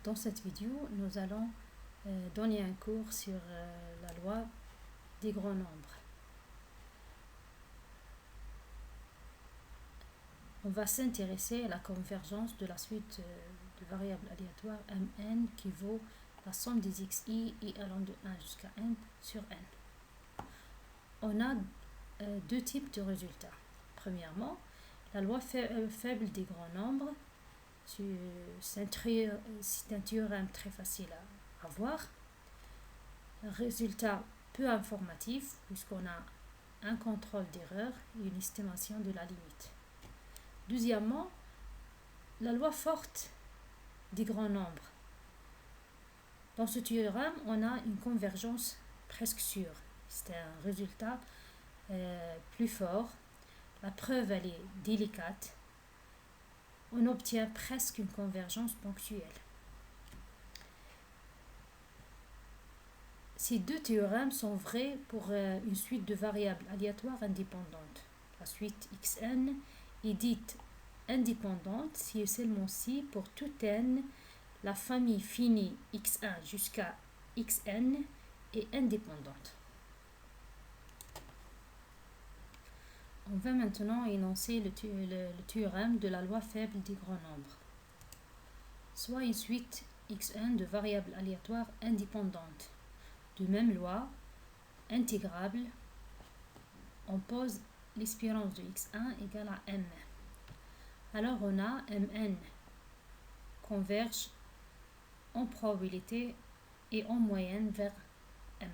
Dans cette vidéo, nous allons donner un cours sur la loi des grands nombres. On va s'intéresser à la convergence de la suite de variables aléatoires mn qui vaut la somme des xi et allant de 1 jusqu'à n sur n. On a deux types de résultats. Premièrement, la loi faible des grands nombres. C'est un théorème très facile à voir. Un résultat peu informatif puisqu'on a un contrôle d'erreur et une estimation de la limite. Deuxièmement, la loi forte des grands nombres. Dans ce théorème, on a une convergence presque sûre. C'est un résultat plus fort. La preuve, elle est délicate. On obtient presque une convergence ponctuelle. Ces deux théorèmes sont vrais pour une suite de variables aléatoires indépendantes. La suite xn est dite indépendante si et seulement si pour tout n, la famille finie x1 jusqu'à xn est indépendante. On va maintenant énoncer le théorème de la loi faible des grands nombres. Soit une suite xn de variables aléatoires indépendantes. De même loi, intégrable, on pose l'espérance de x1 égale à m. Alors on a mn converge en probabilité et en moyenne vers m.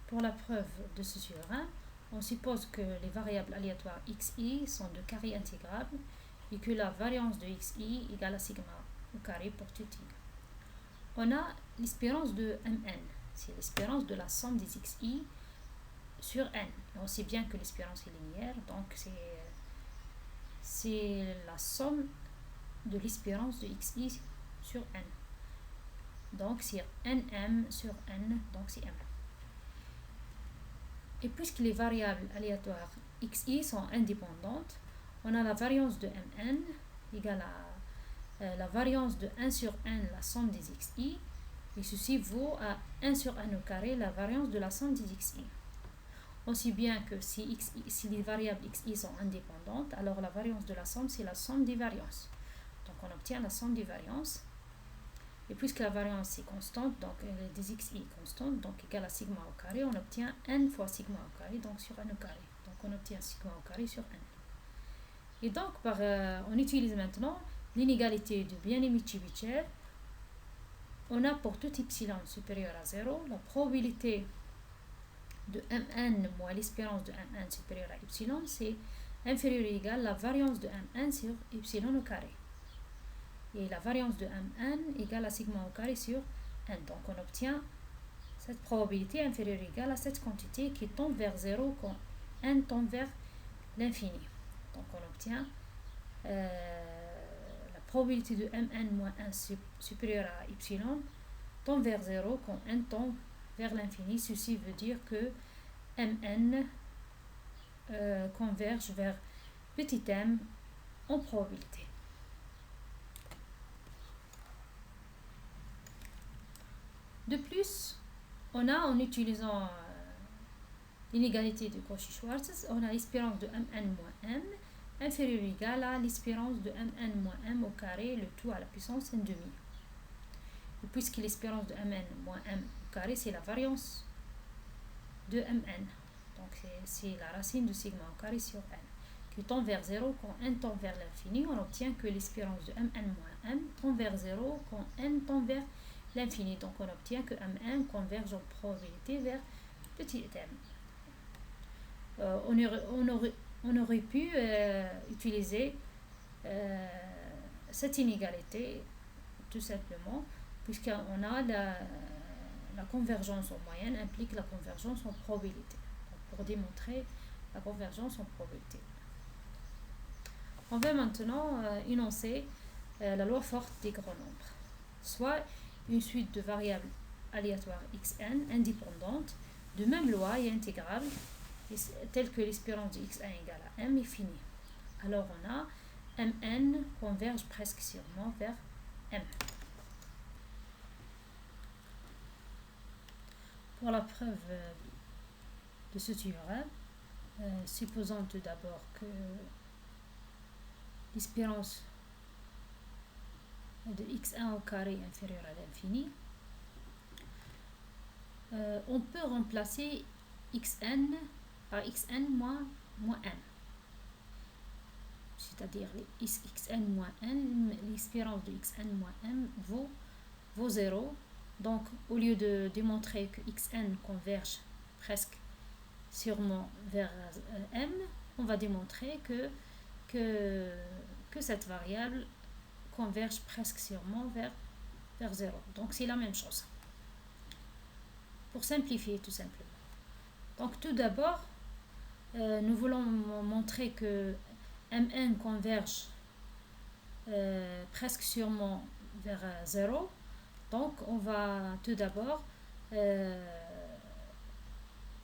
Pour la preuve de ce théorème, on suppose que les variables aléatoires xi sont de carré intégrable et que la variance de xi égale à sigma au carré pour tout i. On a l'espérance de mn, c'est l'espérance de la somme des xi sur n. Et on sait bien que l'espérance est linéaire, donc c'est la somme de l'espérance de xi sur n. Donc c'est nm sur n, donc c'est m. Et puisque les variables aléatoires xi sont indépendantes, on a la variance de mn égale à la variance de 1 sur n, la somme des xi, et ceci vaut à 1 sur n au carré, la variance de la somme des xi. On sait bien que si les variables xi sont indépendantes, alors la variance de la somme, c'est la somme des variances. Donc on obtient la somme des variances. Et puisque la variance est constante, donc des xi est constante, donc égale à sigma au carré, on obtient n fois sigma au carré, donc sur n au carré. Donc on obtient sigma au carré sur n. Et donc on utilise maintenant l'inégalité de Bien-Aimé-Chebyshev. On a pour tout epsilon supérieur à 0, la probabilité de mn moins l'espérance de mn supérieure à epsilon, c'est inférieur ou égal à la variance de mn sur epsilon au carré. Et la variance de mn égale à sigma au carré sur n. Donc on obtient cette probabilité inférieure ou égale à cette quantité qui tend vers 0 quand n tend vers l'infini. Donc on obtient la probabilité de mn moins 1 supérieure à epsilon tend vers 0 quand n tend vers l'infini. Ceci veut dire que mn converge vers petit m en probabilité. De plus, on a, en utilisant l'inégalité de Cauchy-Schwarz, on a l'espérance de mn moins m inférieure ou égale à l'espérance de mn moins m au carré, le tout à la puissance n demi. Et puisque l'espérance de mn moins m au carré, c'est la variance de mn. Donc c'est la racine de sigma au carré sur n, qui tend vers 0 quand n tend vers l'infini. On obtient que l'espérance de mn moins m tend vers 0 quand n tend vers l'infini. Donc on obtient que mn converge en probabilité vers petit m. On aurait pu utiliser cette inégalité tout simplement, puisqu'on a la convergence en moyenne implique la convergence en probabilité. Donc pour démontrer la convergence en probabilité, on va maintenant énoncer la loi forte des grands nombres. Soit une suite de variables aléatoire xn indépendante de même loi et intégrable telle que l'espérance de x1 égale à m est finie. Alors on a mn converge presque sûrement vers m. Pour la preuve de ce théorème, supposons tout d'abord que l'espérance de x1 au carré est inférieure à l'infini. On peut remplacer xn par xn moins n. C'est-à-dire xn moins n, l'espérance de xn moins n vaut 0. Donc, au lieu de démontrer que xn converge presque sûrement vers m, on va démontrer que cette variable converge presque sûrement vers 0. Donc, c'est la même chose. Pour simplifier, tout simplement. Donc, tout d'abord, nous voulons montrer que mn converge presque sûrement vers 0. Donc, on va tout d'abord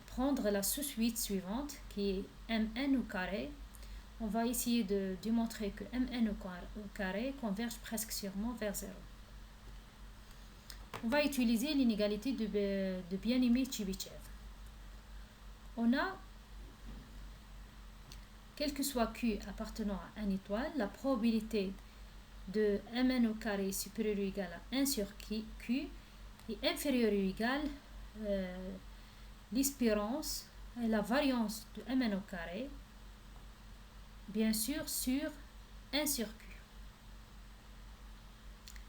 prendre la sous-suite suivante qui est mn au carré. On va essayer de démontrer que mn au carré converge presque sûrement vers 0. On va utiliser l'inégalité de bien-aimé Chebyshev. On a, quel que soit q appartenant à 1 étoile, la probabilité de mn au carré supérieur ou égal à 1 sur q est inférieure ou égale l'espérance, la variance de mn au carré, bien sûr, sur 1 sur q.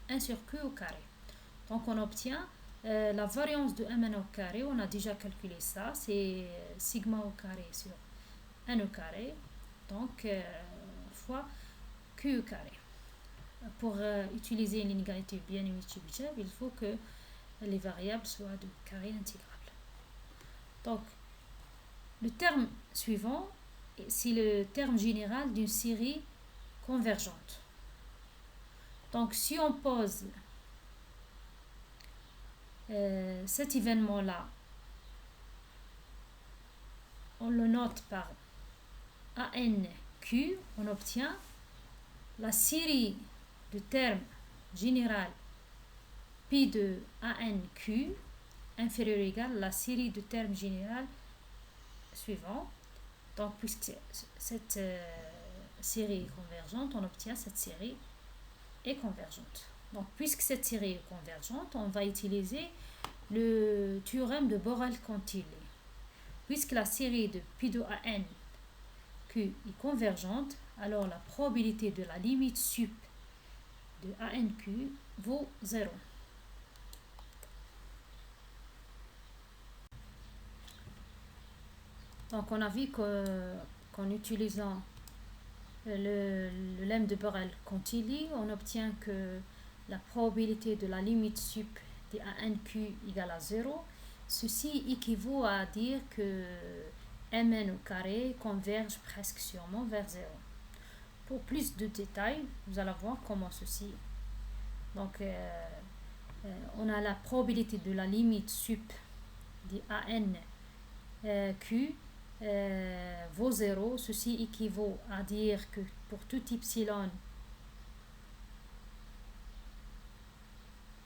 1 sur q au carré. Donc on obtient la variance de mn au carré, on a déjà calculé ça, c'est sigma au carré sur 1 au carré, donc fois q au carré. Pour utiliser l'inégalité bien-aimée Chebyshev, il faut que les variables soient de carré intégral. Donc, le terme suivant, c'est le terme général d'une série convergente. Donc, si on pose cet événement-là, on le note par ANQ, on obtient la série de termes général pi de ANQ inférieur ou égal à la série de termes général suivant. Donc, puisque cette série est convergente, on obtient cette série est convergente. Donc, puisque cette série est convergente, on va utiliser le théorème de Borel-Contilly. Puisque la série de pi de ANQ est convergente, alors la probabilité de la limite sup de ANQ vaut 0. Donc on a vu qu'en utilisant le lemme de Borel-Contilly, on obtient que la probabilité de la limite sup de ANQ égale à 0. Ceci équivaut à dire que mn au carré converge presque sûrement vers 0. Pour plus de détails, vous allez voir comment ceci. Donc, on a la probabilité de la limite sup de ANQ vaut 0. Ceci équivaut à dire que pour tout epsilon,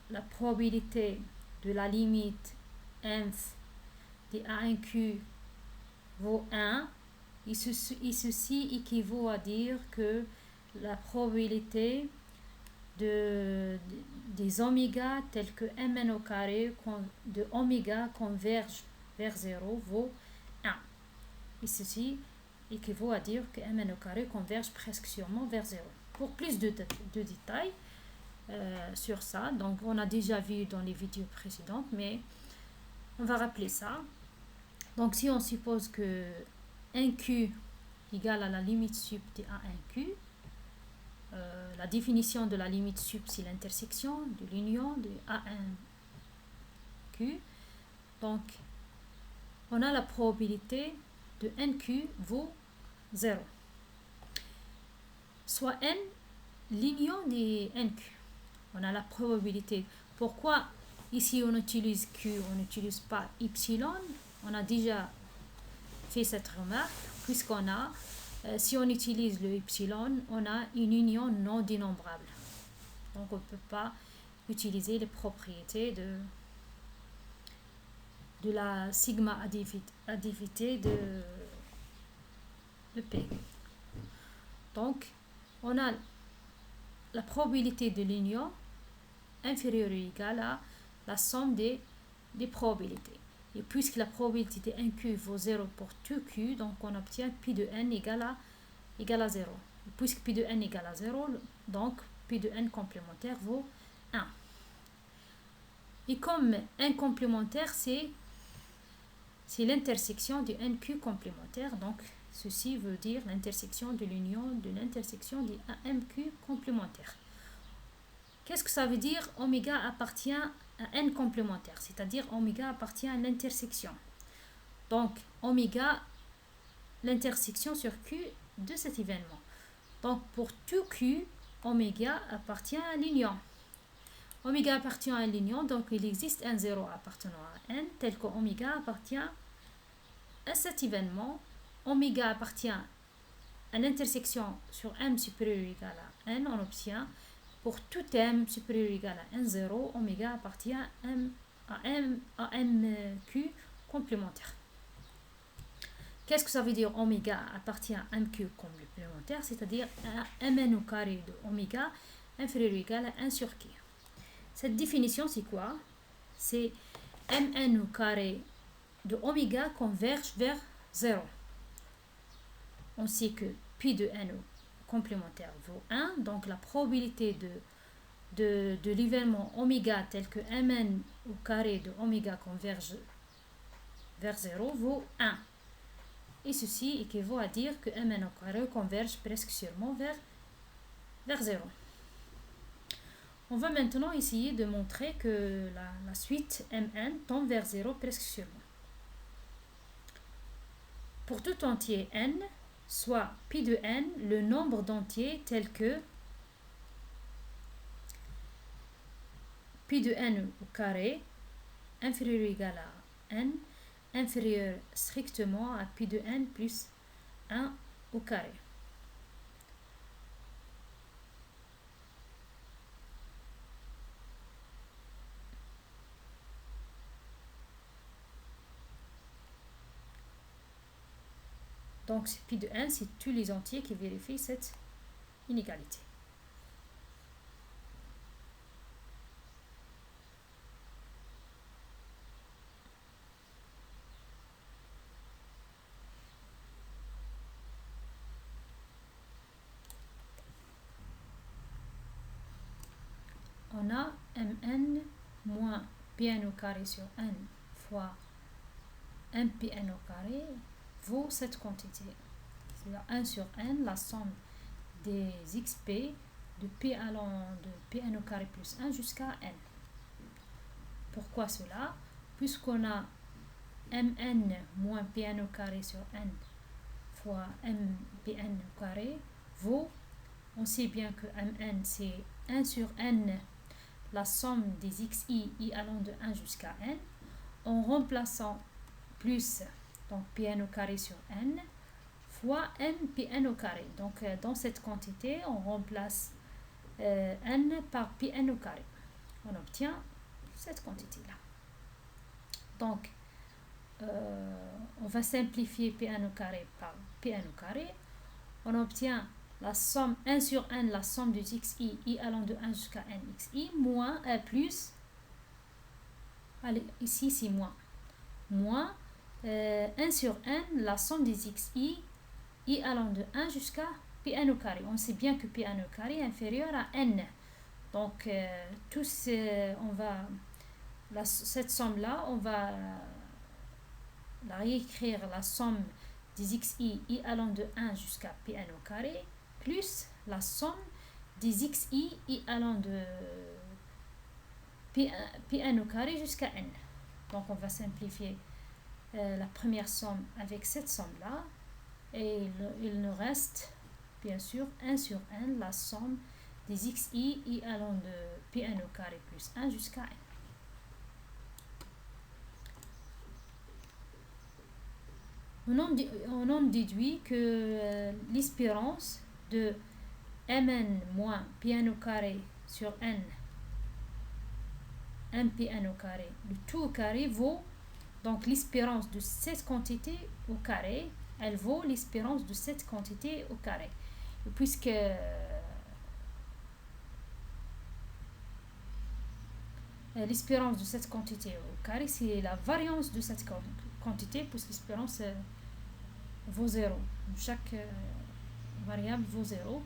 la probabilité de la limite nth de ANQ vaut 1. Et ceci équivaut à dire que la probabilité des oméga tels que mn au carré de oméga converge vers 0 vaut 1. Et ceci équivaut à dire que mn au carré converge presque sûrement vers 0. Pour plus de détails sur ça, donc on a déjà vu dans les vidéos précédentes, mais on va rappeler ça. Donc si on suppose que 1Q égale à la limite sup de A1Q, la définition de la limite sup, c'est l'intersection de l'union de A1Q. Donc, on a la probabilité de NQ vaut 0. Soit N, l'union des NQ. On a la probabilité. Pourquoi Ici, on utilise Q, on n'utilise pas Y. On a déjà fait cette remarque, puisqu'on a, si on utilise le Y, on a une union non dénombrable. Donc, on ne peut pas utiliser les propriétés de la sigma additivité de P. Donc, on a la probabilité de l'union inférieure ou égale à la somme des probabilités. Et puisque la probabilité de 1Q vaut 0 pour tout Q, donc on obtient pi de n égale à 0. Et puisque pi de n égale à 0, donc pi de n complémentaire vaut 1. Et comme n complémentaire, c'est l'intersection du nq complémentaire, donc ceci veut dire l'intersection de l'union de l'intersection du AMQ complémentaire. Qu'est-ce que ça veut dire? Oméga appartient à n complémentaire, c'est-à-dire oméga appartient à l'intersection. Donc oméga, l'intersection sur Q de cet événement. Donc pour tout Q, oméga appartient à l'union. Oméga appartient à l'union, donc il existe un 0 appartenant à n, tel que oméga appartient à cet événement. Oméga appartient à l'intersection sur m supérieur ou égal à n, on obtient pour tout m supérieur ou égal à n0, oméga appartient à mq complémentaire. Qu'est-ce que ça veut dire oméga appartient à mq complémentaire? C'est-à-dire à mn au carré de oméga inférieur ou égal à 1 sur q. Cette définition, c'est quoi? C'est mn au carré de oméga converge vers 0. On sait que pi de n complémentaire vaut 1, donc la probabilité de l'événement oméga tel que mn au carré de oméga converge vers 0 vaut 1. Et ceci équivaut à dire que mn au carré converge presque sûrement vers 0. On va maintenant essayer de montrer que la suite mn tend vers 0 presque sûrement. Pour tout entier n, soit pi de n, le nombre d'entiers tels que pi de n au carré inférieur ou égal à n, inférieur strictement à pi de n plus 1 au carré. Donc, pi de n, c'est tous les entiers qui vérifient cette inégalité. On a mn moins pn au carré sur n fois mpn au carré vaut cette quantité. C'est-à-dire 1 sur n, la somme des xp de p allant de pn au carré plus 1 jusqu'à n. Pourquoi cela? Puisqu'on a mn moins pn au carré sur n fois mpn au carré vaut, on sait bien que mn c'est 1 sur n, la somme des xi allant de 1 jusqu'à n, en remplaçant plus donc pn au carré sur n fois mpn au carré. Donc dans cette quantité, on remplace n par pn au carré. On obtient cette quantité-là. Donc, on va simplifier pn au carré par pn au carré. On obtient la somme 1 sur n, la somme de xi allant de 1 jusqu'à n xi, moins plus, allez, ici c'est moins 1 sur n, la somme des xi allant de 1 jusqu'à pn au carré. On sait bien que pn au carré est inférieur à n. Donc, cette somme-là, on va la réécrire, la somme des xi allant de 1 jusqu'à pn au carré, plus la somme des xi allant de pn au carré jusqu'à n. Donc, on va simplifier la première somme avec cette somme-là. Et il nous reste, bien sûr, 1 sur n, la somme des xi allant de pn au carré plus 1 jusqu'à n. On en déduit que l'espérance de mn moins Pn au carré sur n Pn au carré, le tout au carré vaut, donc l'espérance de cette quantité au carré, elle vaut l'espérance de cette quantité au carré. Et puisque l'espérance de cette quantité au carré, c'est la variance de cette quantité, puisque l'espérance vaut 0. Chaque variable vaut 0.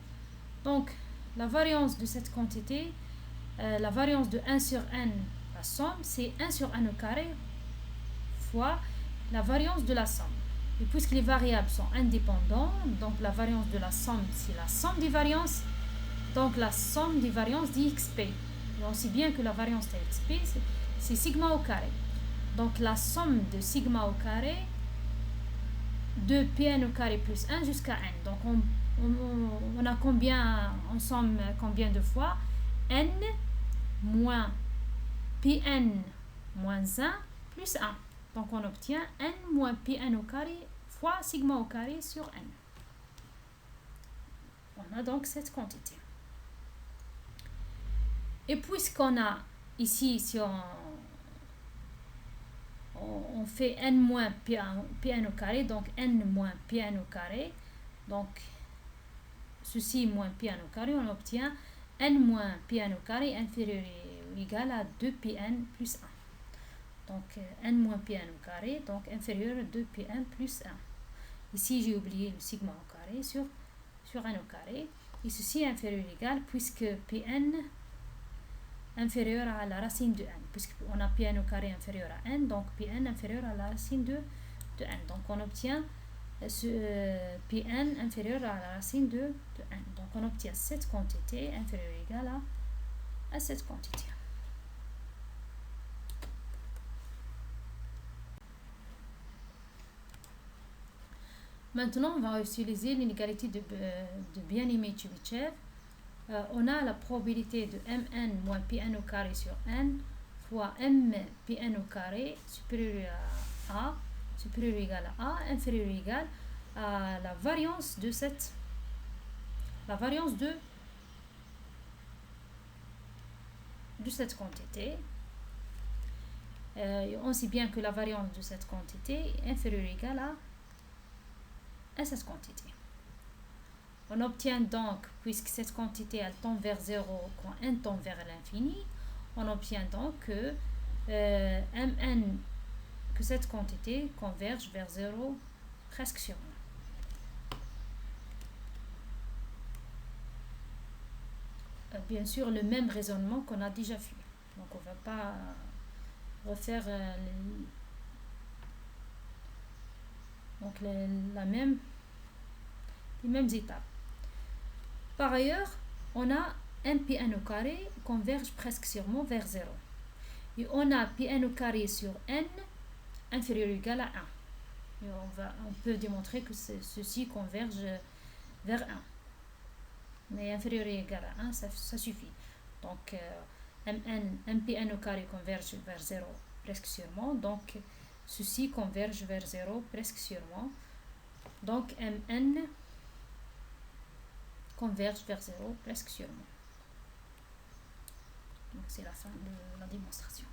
Donc, la variance de cette quantité, la variance de 1 sur n, la somme, c'est 1 sur n au carré fois la variance de la somme. Et puisque les variables sont indépendantes, donc la variance de la somme, c'est la somme des variances, donc la somme des variances d'XP. Et on sait bien que la variance de XP, c'est sigma au carré. Donc la somme de sigma au carré de Pn au carré plus 1 jusqu'à n. Donc on a combien, en somme combien de fois? N moins Pn moins 1 plus 1. Donc on obtient n moins Pn au carré fois sigma au carré sur n. On a donc cette quantité. Et puisqu'on a ici, si on fait n moins Pn au carré, donc n moins Pn au carré, donc ceci moins Pn au carré, on obtient n moins Pn au carré inférieur ou égal à 2Pn plus 1. Donc n moins Pn au carré, donc inférieur à 2Pn plus 1. Ici j'ai oublié le sigma au carré sur n au carré. Et ceci est inférieur ou égal puisque Pn inférieur à la racine de n. Puisqu'on a Pn au carré inférieur à n, donc Pn inférieur à la racine de n. Donc on obtient Pn inférieur à la racine de n. Donc on obtient cette quantité inférieure ou égale à cette quantité. Maintenant, on va utiliser l'inégalité de Bien-Aimé-Chebyshev. On a la probabilité de mn moins Pn au carré sur n fois m Pn au carré supérieur à a, supérieur ou égal à a, inférieur ou égal à la variance de cette quantité. On sait bien que la variance de cette quantité est inférieure ou égale à cette quantité. On obtient donc, puisque cette quantité elle tend vers 0 quand n tend vers l'infini, on obtient donc que mn, que cette quantité converge vers 0 presque sûrement. Bien sûr, le même raisonnement qu'on a déjà fait. Donc on ne va pas refaire les mêmes étapes. Par ailleurs, on a un Pn au carré converge presque sûrement vers 0. Et on a Pn au carré sur n inférieur ou égal à 1. Et on peut démontrer que ceci converge vers 1. Mais inférieur ou égal à 1, ça suffit. Donc, Pn au carré converge vers 0 presque sûrement. Donc, ceci converge vers 0 presque sûrement. Donc, Mn converge vers 0 presque sûrement. Donc c'est la fin de la démonstration.